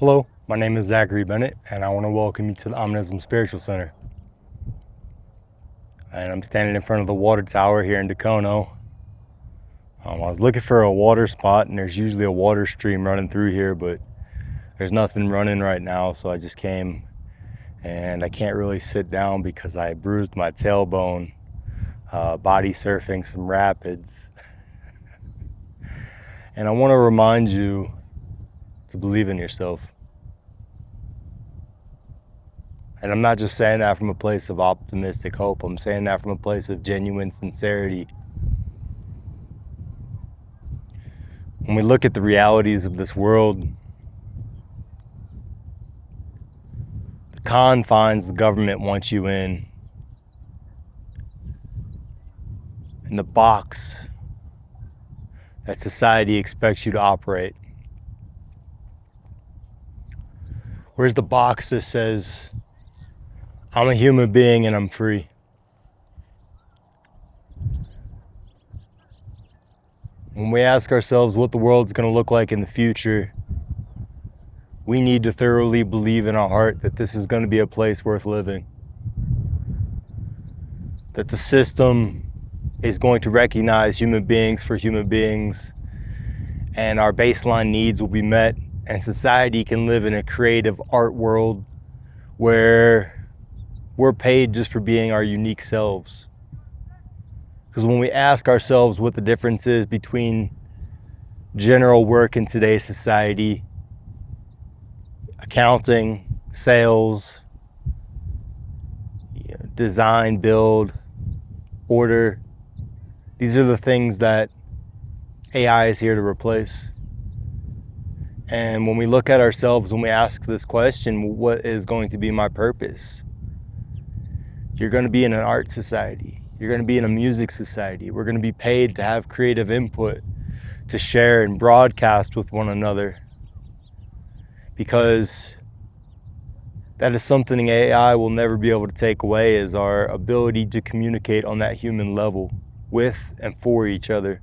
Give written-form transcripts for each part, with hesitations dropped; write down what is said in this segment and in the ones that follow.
Hello, my name is Zachary Bennett, and I want to welcome you to the Omnism Spiritual Center. And I'm standing in front of the water tower here in Dacono. I was looking for a water spot, and there's usually a water stream running through here, but there's nothing running right now, so I just came, and I can't really sit down because I bruised my tailbone body surfing some rapids. And I want to remind you to believe in yourself. And I'm not just saying that from a place of optimistic hope. I'm saying that from a place of genuine sincerity. When we look at the realities of this world, the confines the government wants you in, and the box that society expects you to operate. Where's the box that says, I'm a human being and I'm free? When we ask ourselves what the world's going to look like in the future, we need to thoroughly believe in our heart that this is going to be a place worth living. That the system is going to recognize human beings for human beings, and our baseline needs will be met, and society can live in a creative art world where we're paid just for being our unique selves. Because when we ask ourselves what the difference is between general work in today's society, accounting, sales, design, build, order, these are the things that AI is here to replace. And when we look at ourselves, when we ask this question, what is going to be my purpose? You're going to be in an art society. You're going to be in a music society. We're going to be paid to have creative input, to share and broadcast with one another. Because that is something AI will never be able to take away, is our ability to communicate on that human level with and for each other.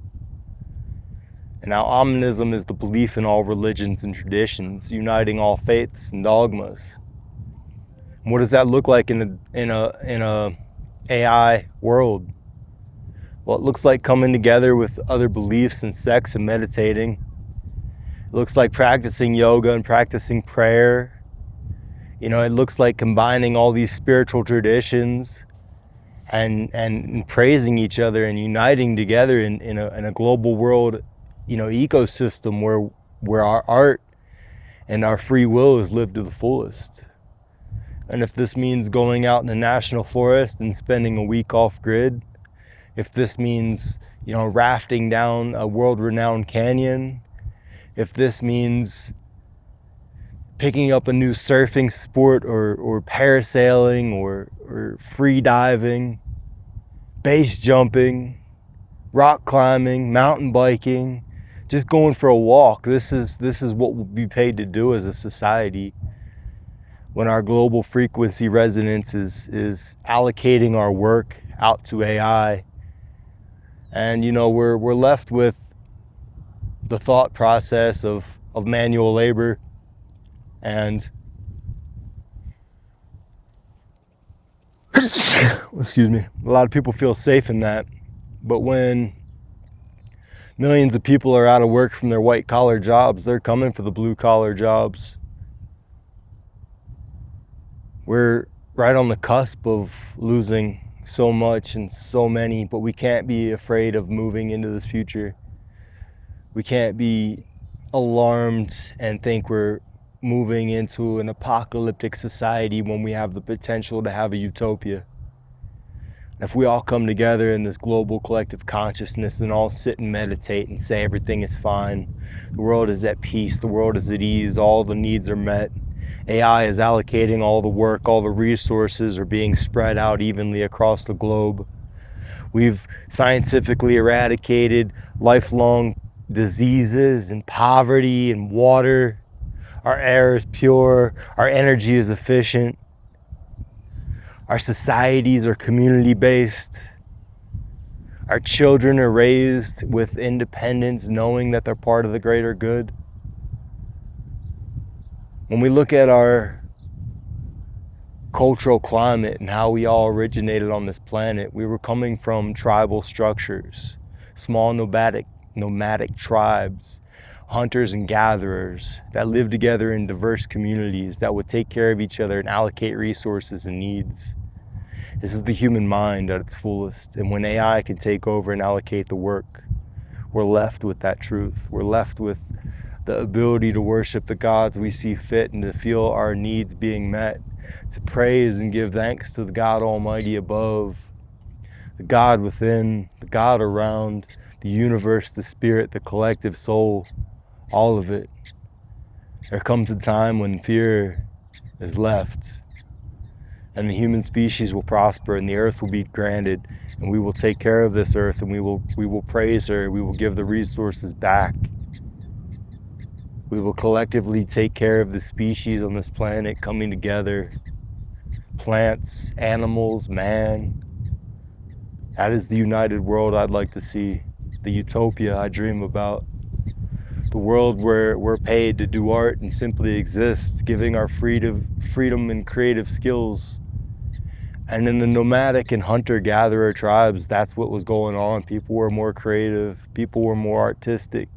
And now Omnism is the belief in all religions and traditions, uniting all faiths and dogmas. And what does that look like in a AI world? Well, it looks like coming together with other beliefs and sects and meditating. It looks like practicing yoga and practicing prayer. It looks like combining all these spiritual traditions and praising each other and uniting together in a global world, ecosystem where our art and our free will is lived to the fullest. And if this means going out in the national forest and spending a week off grid, if this means, rafting down a world-renowned canyon, if this means picking up a new surfing sport or parasailing or free diving, base jumping, rock climbing, mountain biking, just going for a walk. This is what we'll be paid to do as a society when our global frequency resonance is allocating our work out to AI. And we're left with the thought process of manual labor, and excuse me, a lot of people feel safe in that. But when millions of people are out of work from their white collar jobs, they're coming for the blue collar jobs. We're right on the cusp of losing so much and so many, but we can't be afraid of moving into this future. We can't be alarmed and think we're moving into an apocalyptic society when we have the potential to have a utopia. If we all come together in this global collective consciousness and all sit and meditate and say everything is fine, the world is at peace, the world is at ease, all the needs are met, AI is allocating all the work, all the resources are being spread out evenly across the globe. We've scientifically eradicated lifelong diseases and poverty and water. Our air is pure, our energy is efficient. Our societies are community-based. Our children are raised with independence, knowing that they're part of the greater good. When we look at our cultural climate and how we all originated on this planet, we were coming from tribal structures, small nomadic tribes, hunters and gatherers that lived together in diverse communities that would take care of each other and allocate resources and needs. This is the human mind at its fullest. And when AI can take over and allocate the work, we're left with that truth. We're left with the ability to worship the gods we see fit and to feel our needs being met, to praise and give thanks to the God Almighty above, the God within, the God around, the universe, the spirit, the collective soul, all of it. There comes a time when fear is left and the human species will prosper and the earth will be granted and we will take care of this earth and we will praise her, we will give the resources back. We will collectively take care of the species on this planet coming together, plants, animals, man. That is the united world I'd like to see, the utopia I dream about. The world where we're paid to do art and simply exist, giving our freedom and creative skills. And in the nomadic and hunter-gatherer tribes, that's what was going on. People were more creative, people were more artistic.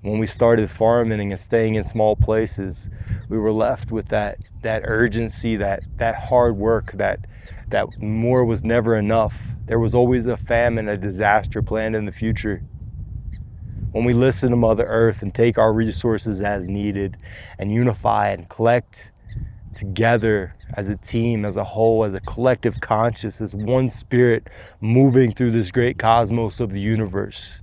When we started farming and staying in small places, we were left with that urgency, that hard work, that more was never enough. There was always a famine, a disaster planned in the future. When we listen to Mother Earth and take our resources as needed and unify and collect together as a team, as a whole, as a collective conscious, as one spirit moving through this great cosmos of the universe,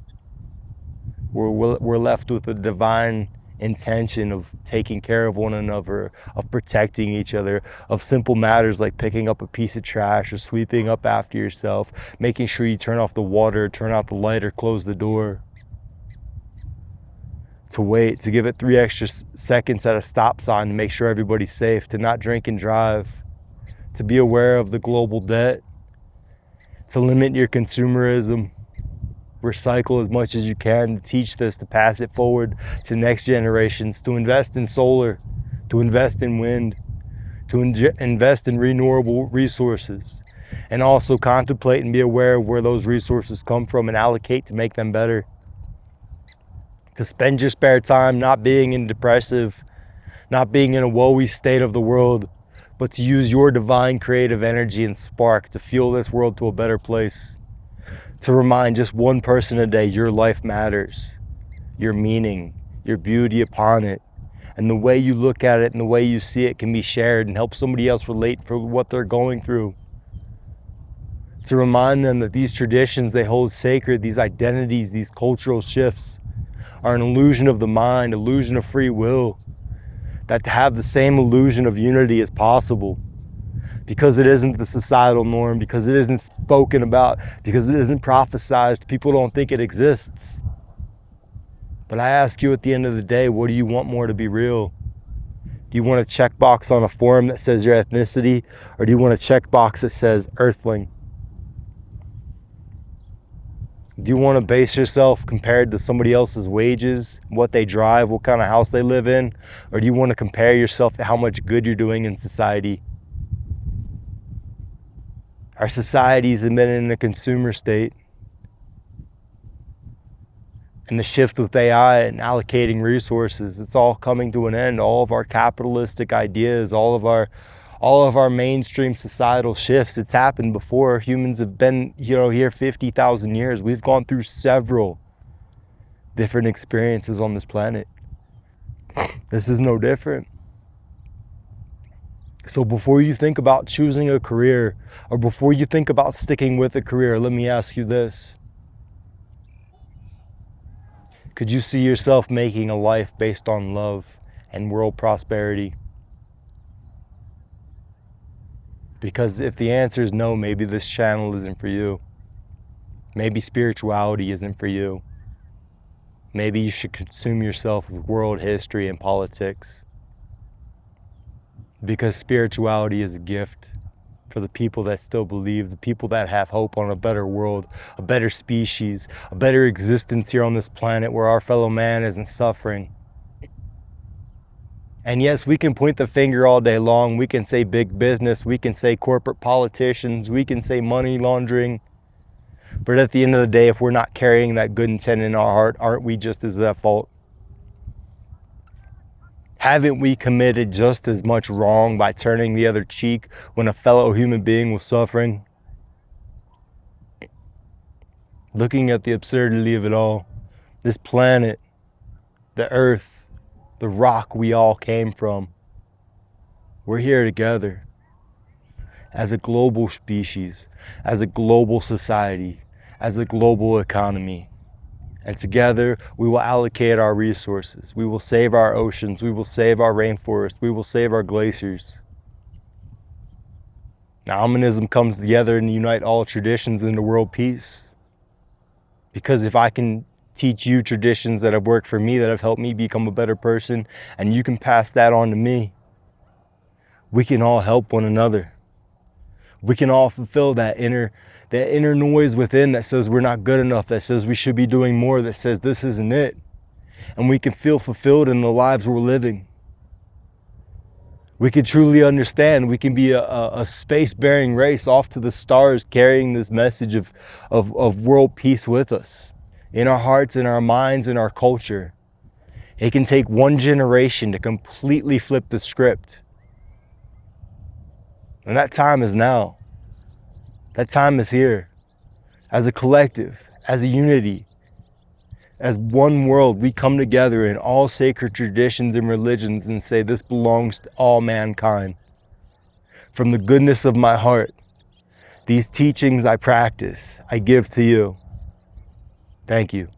we're left with a divine intention of taking care of one another, of protecting each other, of simple matters like picking up a piece of trash or sweeping up after yourself, making sure you turn off the water, turn out the light, or close the door. To wait, to give it 3 extra seconds at a stop sign to make sure everybody's safe, to not drink and drive, to be aware of the global debt, to limit your consumerism, recycle as much as you can, to teach this, to pass it forward to next generations, to invest in solar, to invest in wind, to invest in renewable resources, and also contemplate and be aware of where those resources come from and allocate to make them better. To spend your spare time not being in depressive, not being in a woe-y state of the world, but to use your divine creative energy and spark to fuel this world to a better place. To remind just one person a day your life matters, your meaning, your beauty upon it, and the way you look at it and the way you see it can be shared and help somebody else relate for what they're going through. To remind them that these traditions they hold sacred, these identities, these cultural shifts are an illusion of the mind, illusion of free will, that to have the same illusion of unity is possible. Because it isn't the societal norm, because it isn't spoken about, because it isn't prophesized, people don't think it exists. But I ask you at the end of the day, what do you want more to be real? Do you want a checkbox on a form that says your ethnicity, or do you want a checkbox that says earthling? Do you want to base yourself compared to somebody else's wages, what they drive, what kind of house they live in? Or do you want to compare yourself to how much good you're doing in society? Our societies have been in a consumer state. And the shift with AI and allocating resources, it's all coming to an end. All of our capitalistic ideas, all of our mainstream societal shifts, it's happened before. Humans have been, here 50,000 years. We've gone through several different experiences on this planet. This is no different. So before you think about choosing a career, or before you think about sticking with a career, let me ask you this. Could you see yourself making a life based on love and world prosperity? Because if the answer is no, maybe this channel isn't for you. Maybe spirituality isn't for you. Maybe you should consume yourself with world history and politics. Because spirituality is a gift for the people that still believe, the people that have hope on a better world, a better species, a better existence here on this planet where our fellow man isn't suffering. And yes, we can point the finger all day long. We can say big business. We can say corporate politicians. We can say money laundering. But at the end of the day, if we're not carrying that good intent in our heart, aren't we just as at fault? Haven't we committed just as much wrong by turning the other cheek when a fellow human being was suffering? Looking at the absurdity of it all, this planet, the earth, the rock we all came from, we're here together as a global species, as a global society, as a global economy. And together we will allocate our resources. We will save our oceans. We will save our rainforests. We will save our glaciers. Now, Omnism comes together and unite all traditions into world peace. Because if I can teach you traditions that have worked for me, that have helped me become a better person, and you can pass that on to me, we can all help one another. We can all fulfill that inner noise within that says we're not good enough, that says we should be doing more, that says this isn't it. And we can feel fulfilled in the lives we're living. We can truly understand. We can be a space-bearing race off to the stars, carrying this message of world peace with us, in our hearts, in our minds, in our culture. It can take one generation to completely flip the script. And that time is now. That time is here. As a collective, as a unity, as one world, we come together in all sacred traditions and religions and say this belongs to all mankind. From the goodness of my heart, these teachings I practice, I give to you. Thank you.